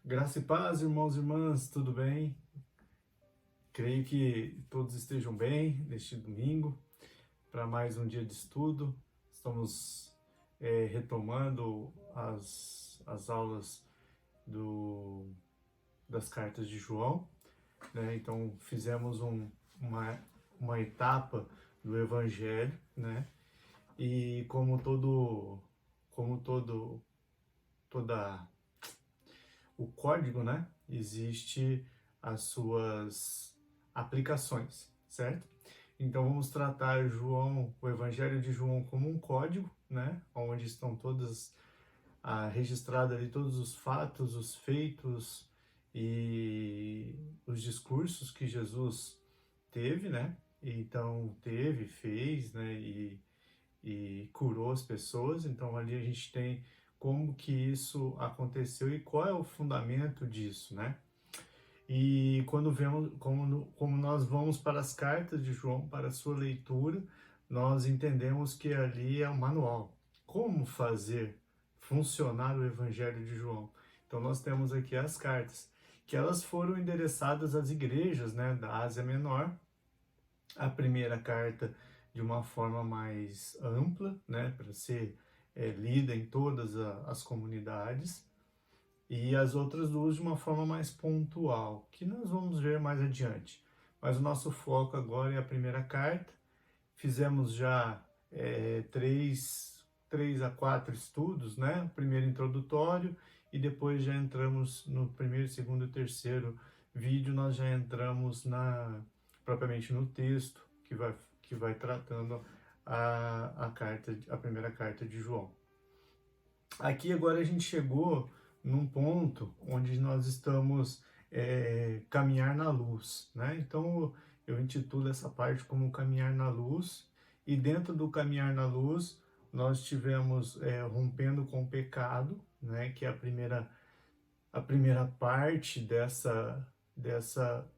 Graça e paz, irmãos e irmãs, tudo bem? Creio que todos estejam bem neste domingo para mais um dia de estudo. Estamos retomando as aulas do, das cartas de João, né? Então fizemos uma etapa do Evangelho, né? E toda o código, né? Existe as suas aplicações, certo? Então vamos tratar o Evangelho de João como um código, né? Onde estão registrados ali todos os fatos, os feitos e os discursos que Jesus teve, né? Então fez, né? E curou as pessoas. Então ali a gente tem como que isso aconteceu e qual é o fundamento disso, né? E quando vemos, como nós vamos para as cartas de João, para a sua leitura, nós entendemos que ali é um manual. Como fazer funcionar o Evangelho de João? Então nós temos aqui as cartas, que elas foram endereçadas às igrejas, né, da Ásia Menor. A primeira carta de uma forma mais ampla, né, para ser lida em todas as comunidades, e as outras duas de uma forma mais pontual, que nós vamos ver mais adiante. Mas o nosso foco agora é a primeira carta. Fizemos já três a quatro estudos, né? O primeiro introdutório, e depois já entramos no primeiro, segundo e terceiro vídeo, nós já entramos propriamente no texto que vai tratando a primeira carta de João. Aqui agora a gente chegou num ponto onde nós estamos caminhar na luz, né? Então eu intitulo essa parte como caminhar na luz, e dentro do caminhar na luz nós tivemos rompendo com o pecado, né? Que é a primeira parte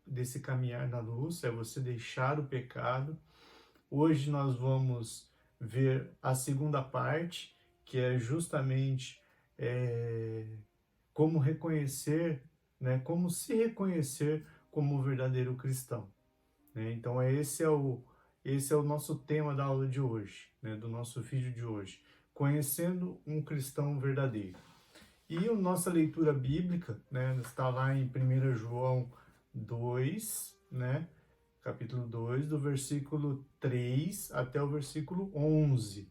desse caminhar na luz, é você deixar o pecado. Hoje nós vamos ver a segunda parte, que é justamente como reconhecer, né, como se reconhecer como verdadeiro cristão, né? Então esse é o nosso tema da aula de hoje, né, do nosso vídeo de hoje, conhecendo um cristão verdadeiro. E a nossa leitura bíblica, né, está lá em 1 João 2, né, capítulo 2, do versículo 3 até o versículo 11.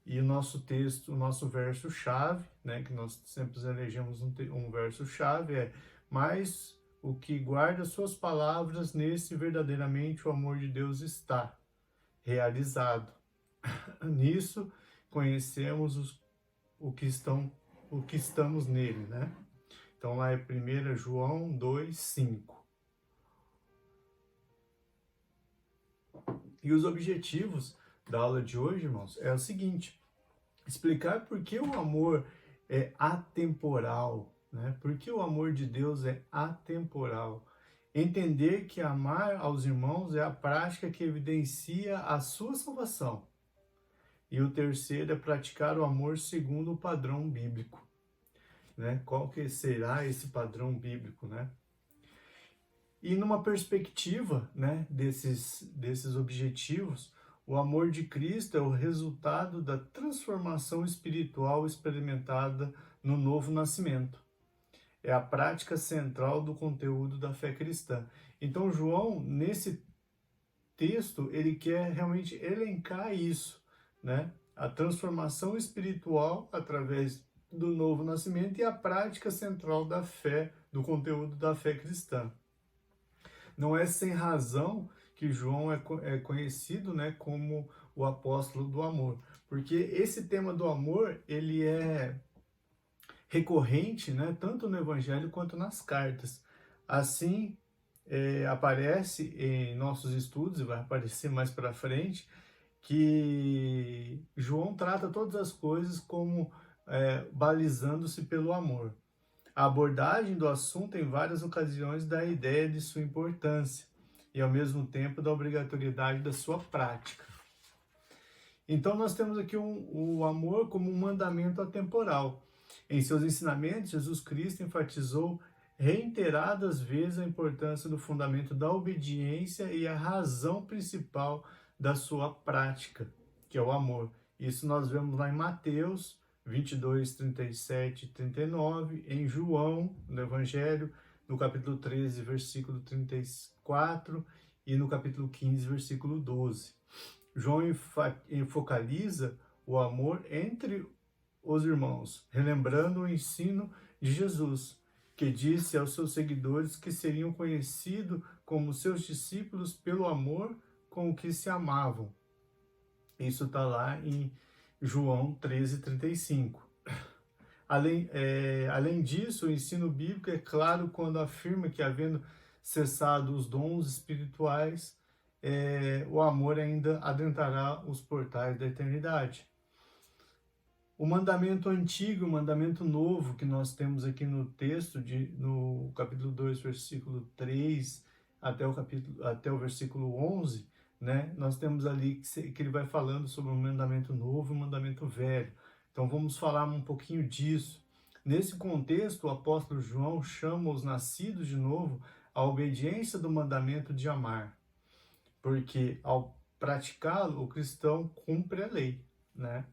E o nosso texto, o nosso verso-chave, né, que nós sempre elegemos um verso-chave, mas o que guarda suas palavras, nesse verdadeiramente o amor de Deus está realizado. Nisso conhecemos o que estamos nele, né? Então lá é 1 João 2:5. E os objetivos da aula de hoje, irmãos, é o seguinte: explicar por que o amor é atemporal, né? Por que o amor de Deus é atemporal. Entender que amar aos irmãos é a prática que evidencia a sua salvação. E o terceiro é praticar o amor segundo o padrão bíblico, né? Qual que será esse padrão bíblico, né? E numa perspectiva, né, desses objetivos, o amor de Cristo é o resultado da transformação espiritual experimentada no novo nascimento. É a prática central do conteúdo da fé cristã. Então, João, nesse texto, ele quer realmente elencar isso, né? A transformação espiritual através do novo nascimento e a prática central da fé, do conteúdo da fé cristã. Não é sem razão que João é conhecido, né, como o apóstolo do amor, porque esse tema do amor, ele é recorrente, né, tanto no Evangelho quanto nas cartas. Assim, aparece em nossos estudos, e vai aparecer mais para frente, que João trata todas as coisas como balizando-se pelo amor. A abordagem do assunto em várias ocasiões dá a ideia de sua importância e, ao mesmo tempo, da obrigatoriedade da sua prática. Então, nós temos aqui o amor como um mandamento atemporal. Em seus ensinamentos, Jesus Cristo enfatizou reiteradas vezes a importância do fundamento da obediência e a razão principal da sua prática, que é o amor. Isso nós vemos lá em Mateus 22, 37 e 39, em João, no Evangelho, no capítulo 13, versículo 34 e no capítulo 15, versículo 12. João focaliza o amor entre os irmãos, relembrando o ensino de Jesus, que disse aos seus seguidores que seriam conhecidos como seus discípulos pelo amor com o que se amavam. Isso está lá em João 13:35. Além disso, o ensino bíblico é claro quando afirma que, havendo cessado os dons espirituais, o amor ainda adentrará os portais da eternidade. O mandamento antigo, o mandamento novo que nós temos aqui no texto, no capítulo 2, versículo 3 até o versículo 11, né? Nós temos ali que ele vai falando sobre o mandamento novo e o mandamento velho. Então vamos falar um pouquinho disso. Nesse contexto, o apóstolo João chama os nascidos de novo à obediência do mandamento de amar, porque ao praticá-lo, o cristão cumpre a lei, né?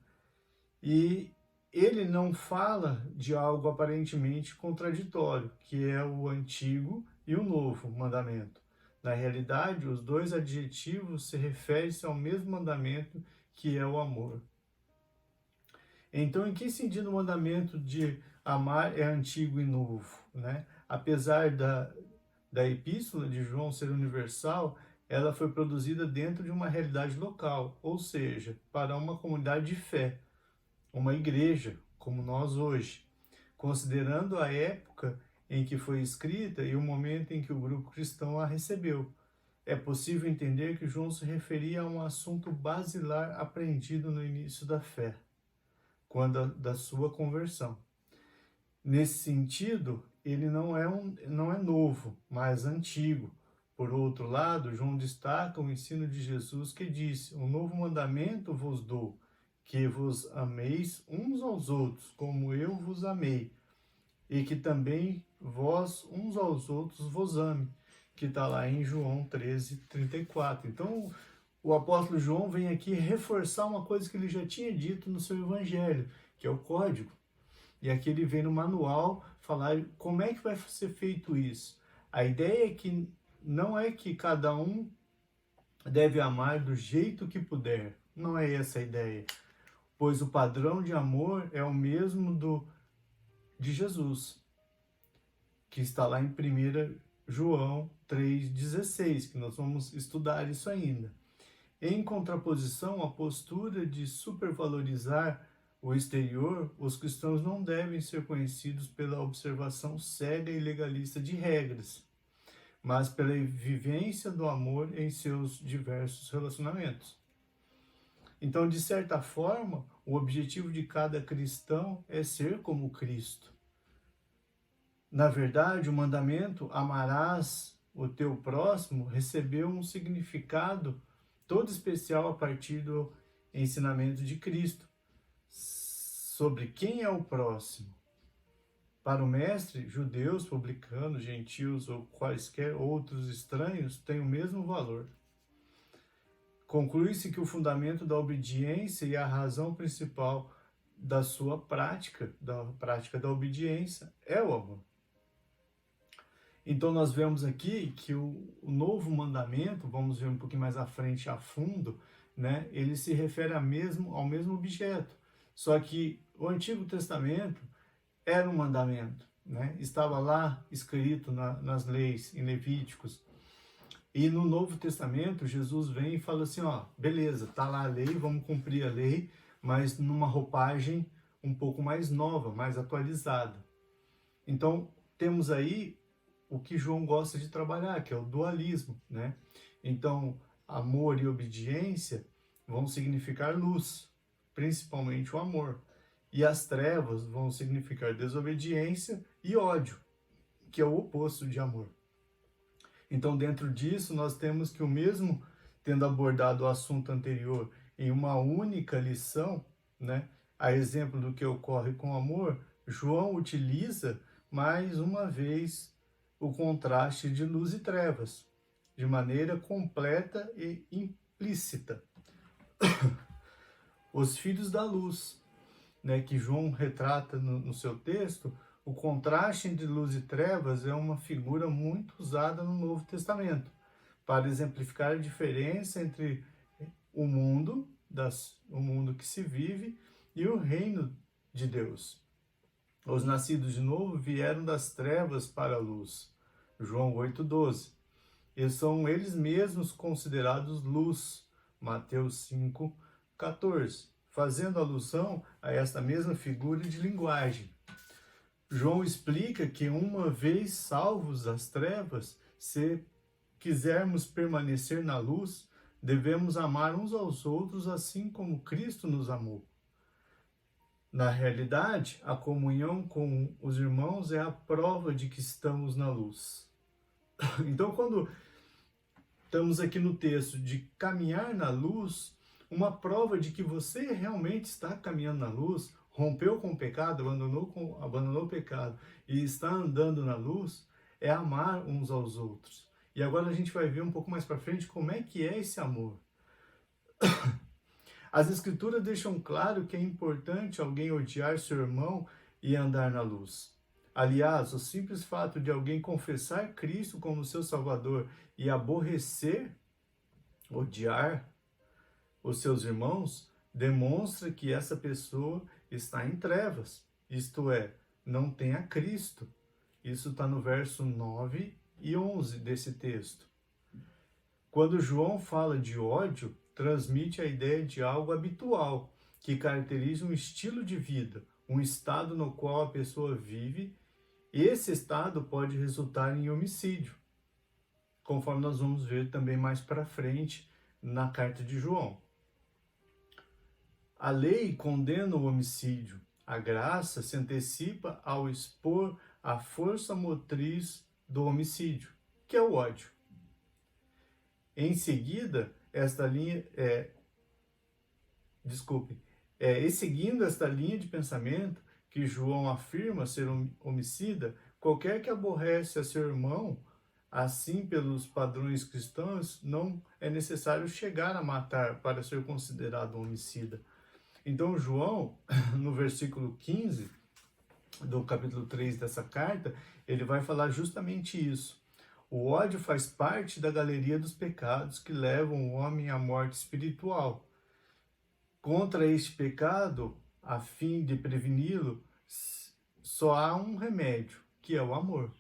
E ele não fala de algo aparentemente contraditório, que é o antigo e o novo mandamento. Na realidade, os dois adjetivos se referem-se ao mesmo mandamento, que é o amor. Então, em que sentido o mandamento de amar é antigo e novo, né? Apesar da epístola de João ser universal, ela foi produzida dentro de uma realidade local, ou seja, para uma comunidade de fé, uma igreja, como nós hoje, considerando a época em que foi escrita e o momento em que o grupo cristão a recebeu. É possível entender que João se referia a um assunto basilar aprendido no início da fé, quando da sua conversão. Nesse sentido, ele não é novo, mas antigo. Por outro lado, João destaca o ensino de Jesus que disse: "Um novo mandamento vos dou, que vos ameis uns aos outros, como eu vos amei, e que também vós uns aos outros vos ame", que está lá em João 13:34. Então, o apóstolo João vem aqui reforçar uma coisa que ele já tinha dito no seu evangelho, que é o código. E aqui ele vem no manual falar como é que vai ser feito isso. A ideia é que não é que cada um deve amar do jeito que puder. Não é essa a ideia. Pois o padrão de amor é o mesmo de Jesus, que está lá em 1 João 3,16, que nós vamos estudar isso ainda. Em contraposição à postura de supervalorizar o exterior, os cristãos não devem ser conhecidos pela observação cega e legalista de regras, mas pela vivência do amor em seus diversos relacionamentos. Então, de certa forma, o objetivo de cada cristão é ser como Cristo. Na verdade, o mandamento "amarás o teu próximo" recebeu um significado todo especial a partir do ensinamento de Cristo sobre quem é o próximo. Para o mestre, judeus, publicanos, gentios ou quaisquer outros estranhos têm o mesmo valor. Conclui-se que o fundamento da obediência e a razão principal da sua prática, da obediência, é o amor. Então nós vemos aqui que o novo mandamento, vamos ver um pouquinho mais à frente, a fundo, né, ele se refere ao mesmo objeto. Só que o Antigo Testamento era um mandamento, né? Estava lá escrito nas leis, em Levíticos. E no Novo Testamento, Jesus vem e fala assim, ó, beleza, tá lá a lei, vamos cumprir a lei, mas numa roupagem um pouco mais nova, mais atualizada. Então, temos aí o que João gosta de trabalhar, que é o dualismo, né? Então, amor e obediência vão significar luz, principalmente o amor. E as trevas vão significar desobediência e ódio, que é o oposto de amor. Então, dentro disso, nós temos que, o mesmo tendo abordado o assunto anterior em uma única lição, né, a exemplo do que ocorre com o amor, João utiliza mais uma vez o contraste de luz e trevas, de maneira completa e implícita. Os filhos da luz, né, que João retrata no seu texto, o contraste entre luz e trevas é uma figura muito usada no Novo Testamento, para exemplificar a diferença entre o mundo, o mundo que se vive, e o reino de Deus. Os nascidos de novo vieram das trevas para a luz. João 8,12. E são eles mesmos considerados luz. Mateus 5,14. Fazendo alusão a esta mesma figura de linguagem. João explica que uma vez salvos das trevas, se quisermos permanecer na luz, devemos amar uns aos outros assim como Cristo nos amou. Na realidade, a comunhão com os irmãos é a prova de que estamos na luz. Então, quando estamos aqui no texto de caminhar na luz, uma prova de que você realmente está caminhando na luz, rompeu com o pecado, abandonou o pecado e está andando na luz, é amar uns aos outros. E agora a gente vai ver um pouco mais para frente como é que é esse amor. As Escrituras deixam claro que é importante alguém odiar seu irmão e andar na luz. Aliás, o simples fato de alguém confessar Cristo como seu Salvador e aborrecer, odiar os seus irmãos, demonstra que essa pessoa está em trevas, isto é, não tem a Cristo. Isso está no verso 9 e 11 desse texto. Quando João fala de ódio, transmite a ideia de algo habitual, que caracteriza um estilo de vida, um estado no qual a pessoa vive. Esse estado pode resultar em homicídio, conforme nós vamos ver também mais para frente na carta de João. A lei condena o homicídio. A graça se antecipa ao expor a força motriz do homicídio, que é o ódio. Em seguida, seguindo esta linha de pensamento que João afirma ser homicida, qualquer que aborrece a seu irmão, assim pelos padrões cristãos, não é necessário chegar a matar para ser considerado homicida. Então João, no versículo 15 do capítulo 3 dessa carta, ele vai falar justamente isso. O ódio faz parte da galeria dos pecados que levam o homem à morte espiritual. Contra este pecado, a fim de preveni-lo, só há um remédio, que é o amor.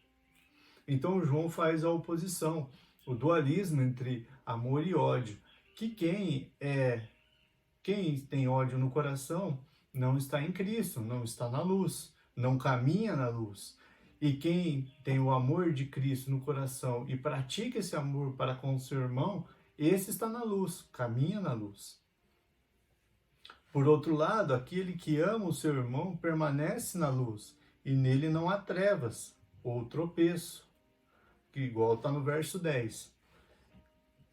Então João faz a oposição, o dualismo entre amor e ódio, que quem tem ódio no coração não está em Cristo, não está na luz, não caminha na luz. E quem tem o amor de Cristo no coração e pratica esse amor para com o seu irmão, esse está na luz, caminha na luz. Por outro lado, aquele que ama o seu irmão permanece na luz, e nele não há trevas ou tropeço, que igual está no verso 10.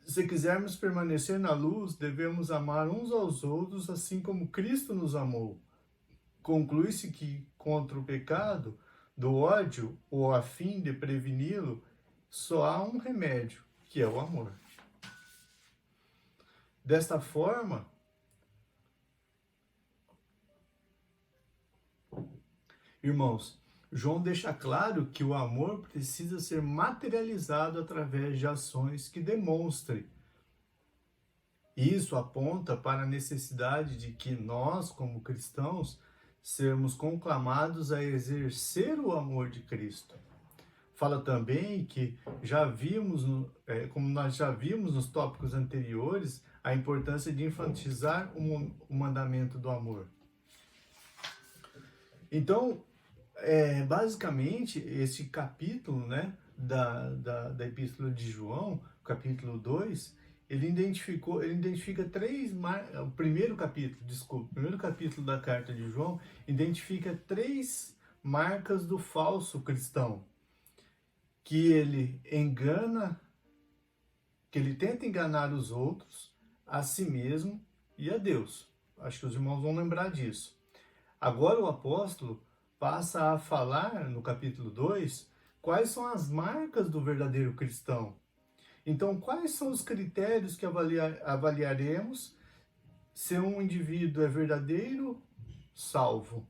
Se quisermos permanecer na luz, devemos amar uns aos outros assim como Cristo nos amou. Conclui-se que contra o pecado do ódio, ou a fim de preveni-lo, só há um remédio, que é o amor. Desta forma, irmãos, João deixa claro que o amor precisa ser materializado através de ações que demonstrem. Isso aponta para a necessidade de que nós, como cristãos, sermos conclamados a exercer o amor de Cristo. Fala também que como nós já vimos nos tópicos anteriores, a importância de enfatizar o mandamento do amor. Então, basicamente, esse capítulo, né, da Epístola de João, capítulo 2, ele identifica o primeiro capítulo da carta de João identifica 3 marcas do falso cristão, que ele tenta enganar os outros, a si mesmo e a Deus. Acho que os irmãos vão lembrar disso. Agora o apóstolo passa a falar, no capítulo 2, quais são as marcas do verdadeiro cristão. Então, quais são os critérios que avaliaremos se um indivíduo é verdadeiro, salvo?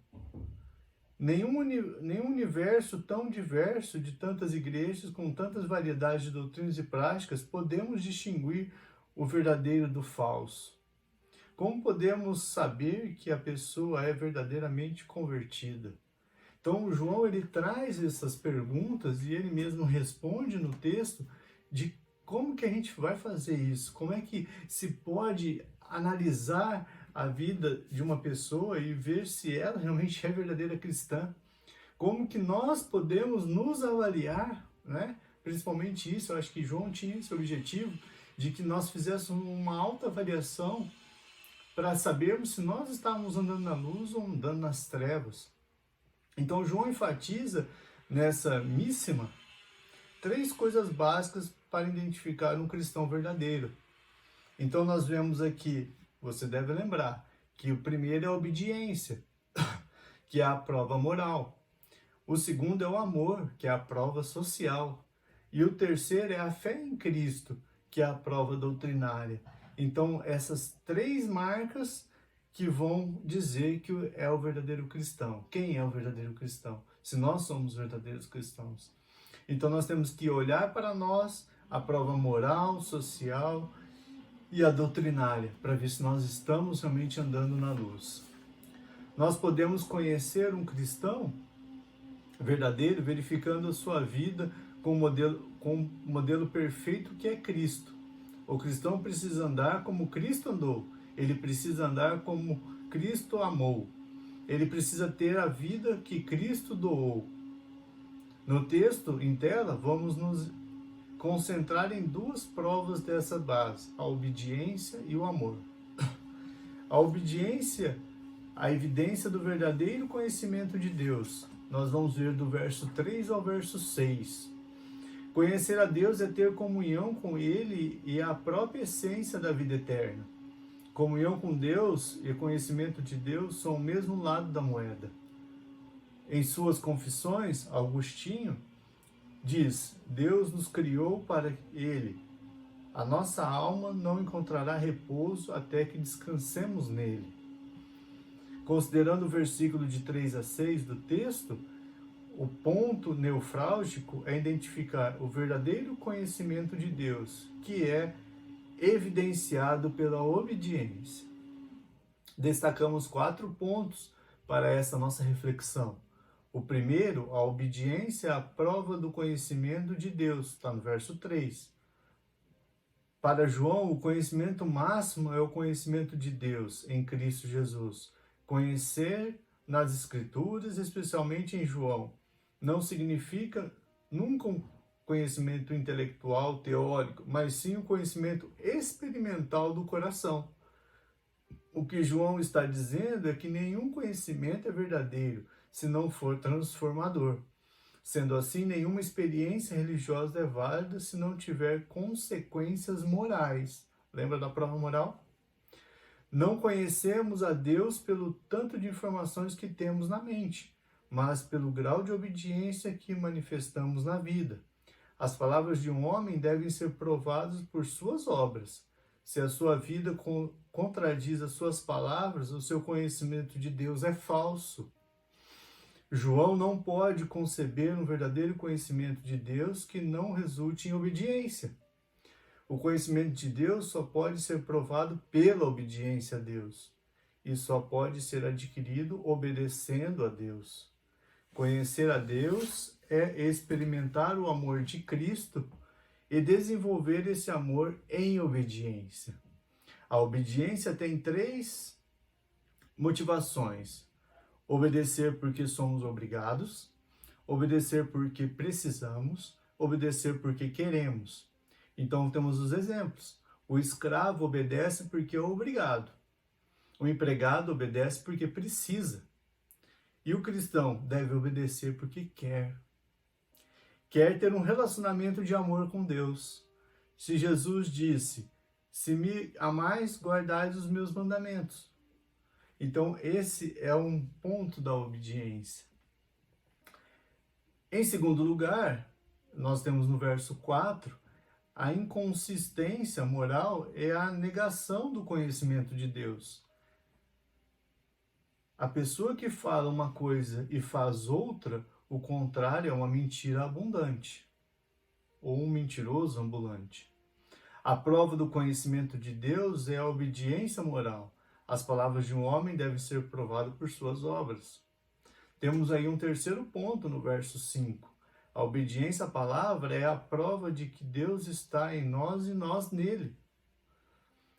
Nenhum universo tão diverso, de tantas igrejas, com tantas variedades de doutrinas e práticas, podemos distinguir o verdadeiro do falso. Como podemos saber que a pessoa é verdadeiramente convertida? Então, o João ele traz essas perguntas e ele mesmo responde no texto de como que a gente vai fazer isso, como é que se pode analisar a vida de uma pessoa e ver se ela realmente é verdadeira cristã. Como que nós podemos nos avaliar, né? Principalmente isso, eu acho que João tinha esse objetivo de que nós fizéssemos uma autoavaliação para sabermos se nós estávamos andando na luz ou andando nas trevas. Então João enfatiza nessa míssima 3 coisas básicas para identificar um cristão verdadeiro. Então nós vemos aqui, você deve lembrar, que o primeiro é a obediência, que é a prova moral. O segundo é o amor, que é a prova social. E o terceiro é a fé em Cristo, que é a prova doutrinária. Então essas 3 marcas que vão dizer que é o verdadeiro cristão. Quem é o verdadeiro cristão? Se nós somos verdadeiros cristãos. Então nós temos que olhar para nós, a prova moral, social e a doutrinária, para ver se nós estamos realmente andando na luz. Nós podemos conhecer um cristão verdadeiro verificando a sua vida com o modelo perfeito que é Cristo. O cristão precisa andar como Cristo andou. Ele precisa andar como Cristo amou. Ele precisa ter a vida que Cristo doou. No texto em tela, vamos nos concentrar em 2 provas dessa base, a obediência e o amor. A obediência, a evidência do verdadeiro conhecimento de Deus. Nós vamos ver do verso 3 ao verso 6. Conhecer a Deus é ter comunhão com Ele e a própria essência da vida eterna. Comunhão com Deus e conhecimento de Deus são o mesmo lado da moeda. Em suas confissões, Agostinho diz: Deus nos criou para Ele. A nossa alma não encontrará repouso até que descansemos nele. Considerando o versículo de 3 a 6 do texto, o ponto nevrálgico é identificar o verdadeiro conhecimento de Deus, que é evidenciado pela obediência. Destacamos 4 pontos para essa nossa reflexão. O primeiro, a obediência é a prova do conhecimento de Deus, está no verso 3. Para João, o conhecimento máximo é o conhecimento de Deus em Cristo Jesus. Conhecer nas Escrituras, especialmente em João, não significa nunca um conhecimento intelectual, teórico, mas sim um conhecimento experimental do coração. O que João está dizendo é que nenhum conhecimento é verdadeiro se não for transformador. Sendo assim, nenhuma experiência religiosa é válida se não tiver consequências morais. Lembra da prova moral? Não conhecemos a Deus pelo tanto de informações que temos na mente, mas pelo grau de obediência que manifestamos na vida. As palavras de um homem devem ser provadas por suas obras. Se a sua vida contradiz as suas palavras, o seu conhecimento de Deus é falso. João não pode conceber um verdadeiro conhecimento de Deus que não resulte em obediência. O conhecimento de Deus só pode ser provado pela obediência a Deus. E só pode ser adquirido obedecendo a Deus. Conhecer a Deus é experimentar o amor de Cristo e desenvolver esse amor em obediência. A obediência tem 3 motivações: obedecer porque somos obrigados, obedecer porque precisamos, obedecer porque queremos. Então temos os exemplos. O escravo obedece porque é obrigado. O empregado obedece porque precisa. E o cristão deve obedecer porque quer. Quer ter um relacionamento de amor com Deus. Se Jesus disse: se me amais, guardais os meus mandamentos. Então esse é um ponto da obediência. Em segundo lugar, nós temos no verso 4, a inconsistência moral é a negação do conhecimento de Deus. A pessoa que fala uma coisa e faz outra, o contrário é uma mentira abundante, ou um mentiroso ambulante. A prova do conhecimento de Deus é a obediência moral. As palavras de um homem devem ser provadas por suas obras. Temos aí um terceiro ponto no verso 5. A obediência à palavra é a prova de que Deus está em nós e nós nele.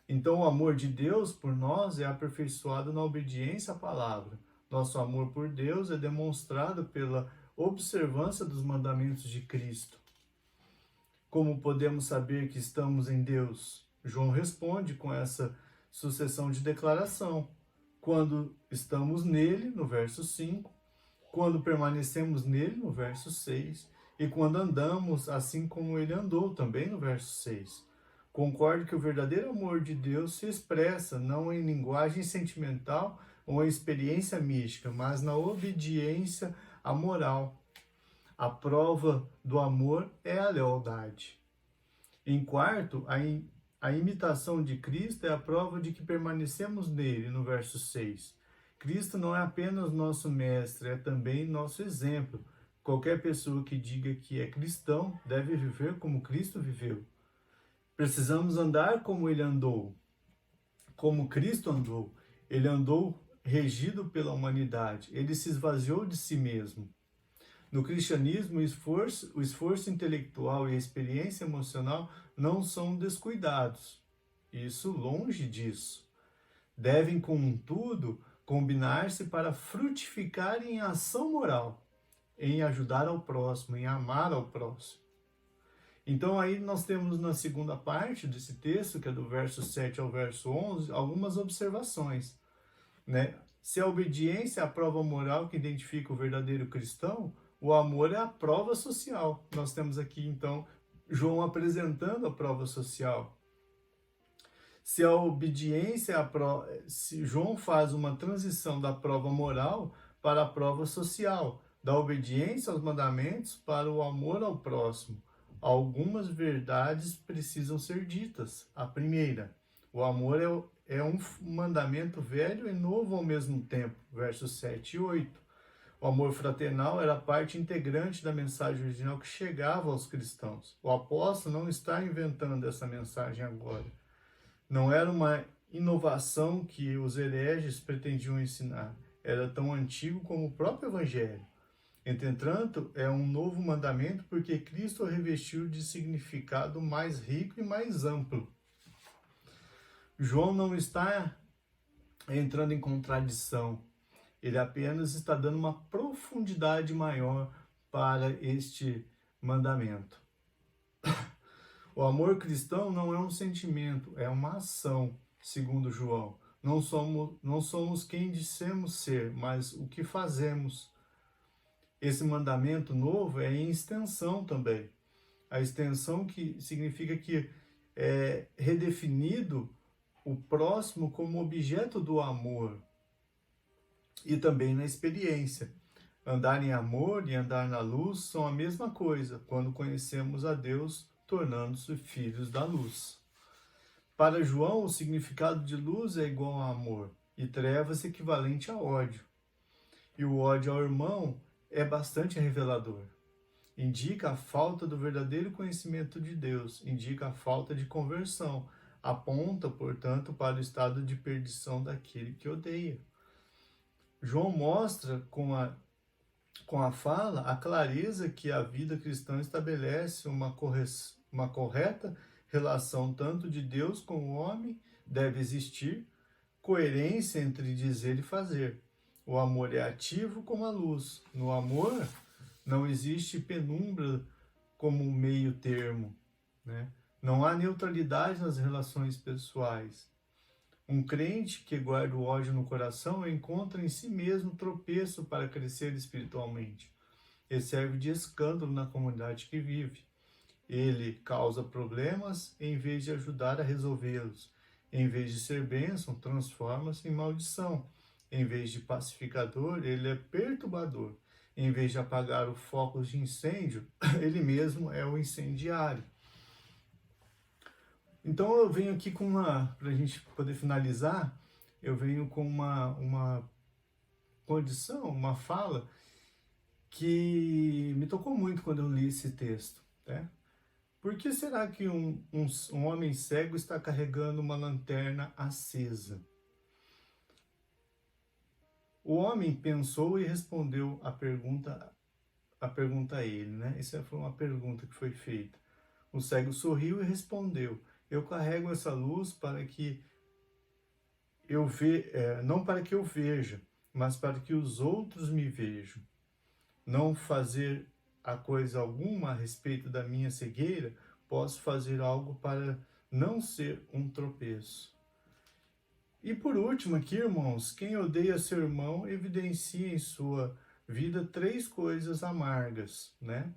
Então, o amor de Deus por nós é aperfeiçoado na obediência à palavra. Nosso amor por Deus é demonstrado pela observância dos mandamentos de Cristo. Como podemos saber que estamos em Deus? João responde com essa sucessão de declaração. Quando estamos nele, no verso 5, quando permanecemos nele, no verso 6, e quando andamos assim como ele andou, também no verso 6. Concordo que o verdadeiro amor de Deus se expressa não em linguagem sentimental ou em experiência mística, mas na obediência à moral. A prova do amor é a lealdade. Em quarto, a imitação de Cristo é a prova de que permanecemos nele, no verso 6. Cristo não é apenas nosso mestre, é também nosso exemplo. Qualquer pessoa que diga que é cristão deve viver como Cristo viveu. Precisamos andar como ele andou, como Cristo andou. Ele andou regido pela humanidade, ele se esvaziou de si mesmo. No cristianismo, o esforço intelectual e a experiência emocional não são descuidados. Isso longe disso. Devem, contudo, combinar-se para frutificar em ação moral, em ajudar ao próximo, em amar ao próximo. Então aí nós temos na segunda parte desse texto, que é do verso 7 ao verso 11, algumas observações, né? Se a obediência é a prova moral que identifica o verdadeiro cristão, o amor é a prova social. Nós temos aqui, então, João apresentando a prova social. Se a obediência é a prova... Se João faz uma transição da prova moral para a prova social, da obediência aos mandamentos para o amor ao próximo. Algumas verdades precisam ser ditas. A primeira, o amor é um mandamento velho e novo ao mesmo tempo. Versos 7 e 8. O amor fraternal era parte integrante da mensagem original que chegava aos cristãos. O apóstolo não está inventando essa mensagem agora. Não era uma inovação que os hereges pretendiam ensinar. Era tão antigo como o próprio evangelho. Entretanto, é um novo mandamento porque Cristo o revestiu de significado mais rico e mais amplo. João não está entrando em contradição. Ele apenas está dando uma profundidade maior para este mandamento. O amor cristão não é um sentimento, é uma ação, segundo João. Não somos quem dissemos ser, mas o que fazemos. Esse mandamento novo é em extensão também. A extensão que significa que é redefinido o próximo como objeto do amor. E também na experiência. Andar em amor e andar na luz são a mesma coisa quando conhecemos a Deus, tornando-se filhos da luz. Para João, o significado de luz é igual a amor, e trevas equivalente a ódio. E o ódio ao irmão é bastante revelador. Indica a falta do verdadeiro conhecimento de Deus, indica a falta de conversão, aponta, portanto, para o estado de perdição daquele que odeia. João mostra com a fala a clareza que a vida cristã estabelece uma correta relação tanto de Deus com o homem, deve existir coerência entre dizer e fazer. O amor é ativo como a luz. No amor não existe penumbra como meio termo, né? Não há neutralidade nas relações pessoais. Um crente que guarda o ódio no coração encontra em si mesmo tropeço para crescer espiritualmente. Ele serve de escândalo na comunidade que vive. Ele causa problemas em vez de ajudar a resolvê-los. Em vez de ser bênção, transforma-se em maldição. Em vez de pacificador, ele é perturbador. em vez de apagar o foco de incêndio, ele mesmo é o incendiário. Então eu venho aqui com para a gente poder finalizar, eu venho com uma condição, uma fala que me tocou muito quando eu li esse texto, né? Por que será que um homem cego está carregando uma lanterna acesa? O homem pensou e respondeu a pergunta a ele, né? Essa foi uma pergunta que foi feita. O cego sorriu e respondeu: eu carrego essa luz para que não para que eu veja, mas para que os outros me vejam. Não fazer a coisa alguma a respeito da minha cegueira, posso fazer algo para não ser um tropeço. E por último aqui, irmãos, quem odeia seu irmão evidencia em sua vida 3 coisas amargas, né?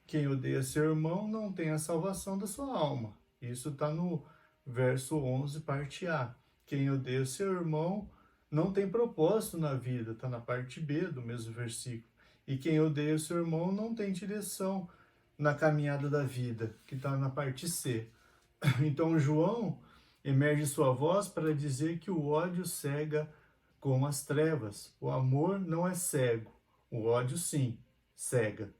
Quem odeia seu irmão não tem a salvação da sua alma. Isso está no verso 11, parte A. Quem odeia seu irmão não tem propósito na vida, está na parte B do mesmo versículo. E quem odeia seu irmão não tem direção na caminhada da vida, que está na parte C. Então João emerge sua voz para dizer que o ódio cega como as trevas. O amor não é cego, o ódio sim, cega.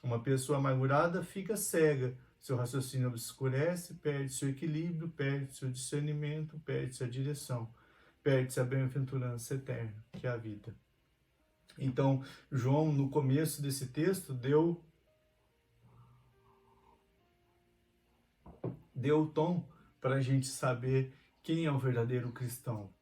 Uma pessoa amargurada fica cega, seu raciocínio obscurece, perde seu equilíbrio, perde seu discernimento, perde sua direção, perde-se a bem-aventurança eterna, que é a vida. Então, João, no começo desse texto, deu o tom para a gente saber quem é o verdadeiro cristão.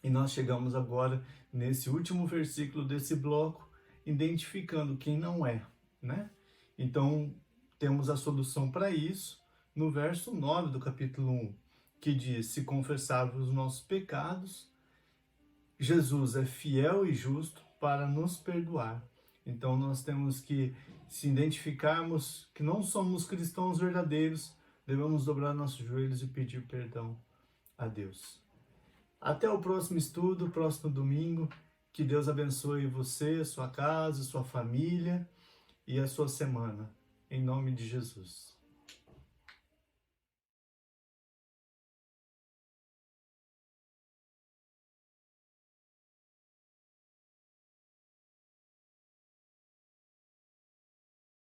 E nós chegamos agora nesse último versículo desse bloco, identificando quem não é, né? Então, temos a solução para isso no verso 9 do capítulo 1, que diz: se confessarmos os nossos pecados, Jesus é fiel e justo para nos perdoar. Então, nós temos que se identificarmos que não somos cristãos verdadeiros, devemos dobrar nossos joelhos e pedir perdão a Deus. Até o próximo estudo, próximo domingo. Que Deus abençoe você, sua casa, sua família e a sua semana. Em nome de Jesus.